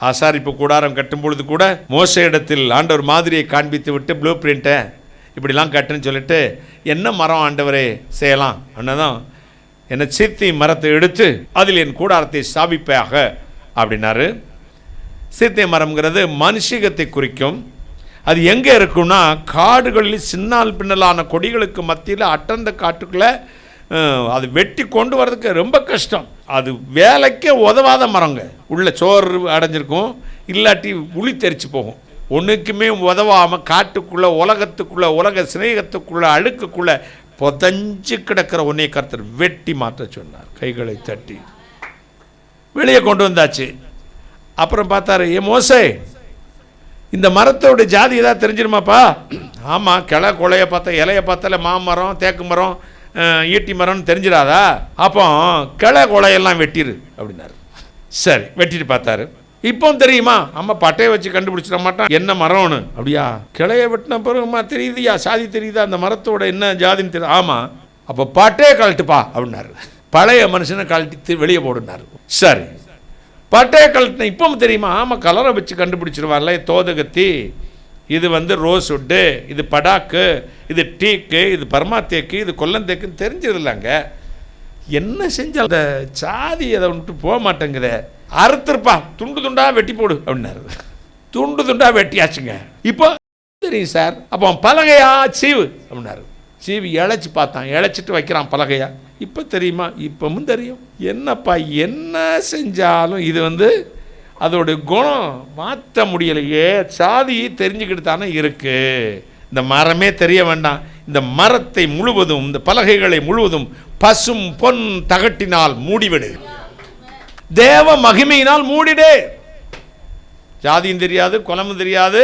ஆசாரிப்பு கூடாரம் கட்டும் பொழுது கூட மோசே இடத்தில் ஆண்டவர் மாதிரியை காண்பித்து விட்டு ப்ளூ பிரிண்ட்டை இப்படிலாம் கட்டுன்னு சொல்லிட்டு என்ன மரம் ஆண்டவரே செய்யலாம் அண்ணதான் என்னை சீத்தி மரத்தை எடுத்து அதில் என் கூடாரத்தை ஸ்தாபிப்பாக அப்படின்னாரு. சீத்தை மரம்ங்கிறது மனுஷீகத்தை குறிக்கும். அது எங்கே இருக்குன்னா காடுகளில் சின்னால் பின்னலான கொடிகளுக்கு மத்தியில் அடர்ந்த காட்டுக்குள்ளே அது வெட்டி கொண்டு வர்றதுக்கு ரொம்ப கஷ்டம். அது வேலைக்கே உதவாத மரங்க. உள்ள சோறு அடைஞ்சிருக்கும், இல்லாட்டி உளி தெரிச்சு போகும். ஒன்றுக்குமே உதவாமல் காட்டுக்குள்ளே உலகத்துக்குள்ளே உலக சிநேகத்துக்குள்ளே அழுக்குக்குள்ளே புதஞ்சு கிடக்கிற ஒன்றை கர்த்தர் வெட்டி மாற்ற சொன்னார். கைகளை தட்டி வெளியே கொண்டு வந்தாச்சு. அப்புறம் பார்த்தாரு, ஏ மோசே, இந்த மரத்தோட ஜாதி ஏதாவது தெரிஞ்சிருமாப்பா? ஆமாம், கிளை கொலையை பார்த்தா இலையை பார்த்தால மாமரம் தேக்கு மரம் ஈட்டி மரம்னு தெரிஞ்சிடாதா? அப்போ கிளை கொலையெல்லாம் வெட்டிரு அப்படின்னாரு. சரி, வெட்டிட்டு பார்த்தாரு. இப்போ தெரியுமா? அம்மா பட்டையை வச்சு கண்டுபிடிச்சிட மாட்டான் என்ன மரம்னு. அப்படியா? கிளையை வெட்டின பிறகுமா தெரியுதுயா, சாதி தெரியுதா, அந்த மரத்தோட என்ன ஜாதின்னு தெரியுது. ஆமாம், அப்போ பட்டையை கழட்டுப்பா அப்படின்னாரு. பழைய மனுஷனை கழட்டி வெளியே போடுனாரு. சரி, பட்டையை கழட்டின இப்போ தெரியுமா? ஆமாம், கலரை வச்சு கண்டுபிடிச்சிருவார்ல. தோதகத்தி, இது ரோஸ் வுட்டு, இது படாக்கு, இது டீக்கு, இது பர்மாத்தேக்கு, இது கொல்லந்தேக்குன்னு தெரிஞ்சதில்லைங்க. என்ன செஞ்சால் அந்த சாதி அதை விட்டு போக மாட்டேங்குதே. அறுத்துருப்பா, துண்டு துண்டாக வெட்டி போடு அப்படின்னாரு. துண்டு துண்டாக வெட்டியாச்சுங்க. இப்போ தெரியும் சார். அப்போ பலகையா சீவு அப்படின்னாரு. சீவி இழைச்சி பார்த்தான், இழைச்சிட்டு வைக்கிறான் பலகையா. இப்போ தெரியுமா? இப்பவும் தெரியும். என்னப்பா என்ன செஞ்சாலும் இது அதோட குணம் மாற்ற முடியலையே. சாதியை தெரிஞ்சுக்கிட்டு தானே இருக்கு. இந்த மரமே தெரிய வேண்டாம். இந்த மரத்தை முழுவதும், இந்த பலகைகளை முழுவதும் பசும் பொன் தகட்டினால் மூடிவிடு, தேவ மகிமையினால் மூடிடு. ஜாதியும் தெரியாது, குலமும் தெரியாது,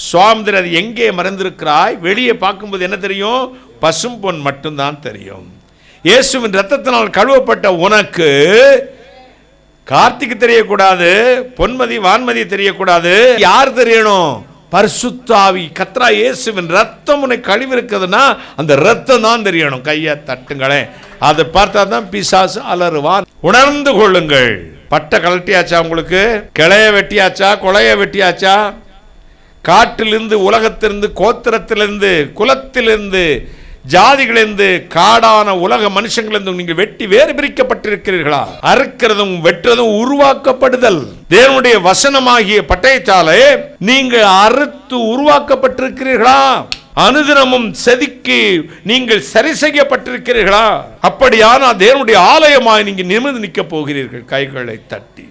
சுவாமி தெரியாது. எங்கே மறைந்திருக்கிறாய்? வெளியே பார்க்கும்போது என்ன தெரியும்? பசும் பொன் மட்டும்தான் தெரியும். இயேசுவின் இரத்தத்தினால் கழுவப்பட்ட உனக்கு கார்த்திகை தெரியக்கூடாது, பொன்மதி வான்மதி தெரியக்கூடாது. யார் தெரியணும்? பரிசுத்த ஆவி, கர்த்தரா இயேசுவின் ரத்தம் உன்னை கழுவிருக்குதுன்னா அந்த ரத்தம் தான் தெரியணும். கையை தட்டுங்களேன், அதை பார்த்தா தான் பிசாசு அலறுவான். உணர்ந்து கொள்ளுங்கள். பட்டை கழட்டியாச்சா? உங்களுக்கு கிளைய வெட்டியாச்சா? கொலைய வெட்டியாச்சா? காட்டிலிருந்து, உலகத்திலிருந்து, கோத்திரத்திலிருந்து, குலத்திலிருந்து, ஜாதிகளிலிருந்து, காடான உலக மனுஷங்களிலிருந்து நீங்கள் வெட்டி வேறு பிரிக்கப்பட்டிருக்கிறீர்களா? அறுக்கிறதும் வெட்டுறதும் உருவாக்கப்படுதல். தேவனுடைய வசனமாகிய பட்டயத்தாலே நீங்கள் அறுத்து உருவாக்கப்பட்டிருக்கிறீர்களா? அனுதினமும் செதுக்கி நீங்கள் சரி செய்யப்பட்டிருக்கிறீர்களா? அப்படியானால் தேவனுடைய ஆலயமாய் நீங்கள் நிமிர்ந்து நிற்க போகிறீர்கள். கைகளை தட்டி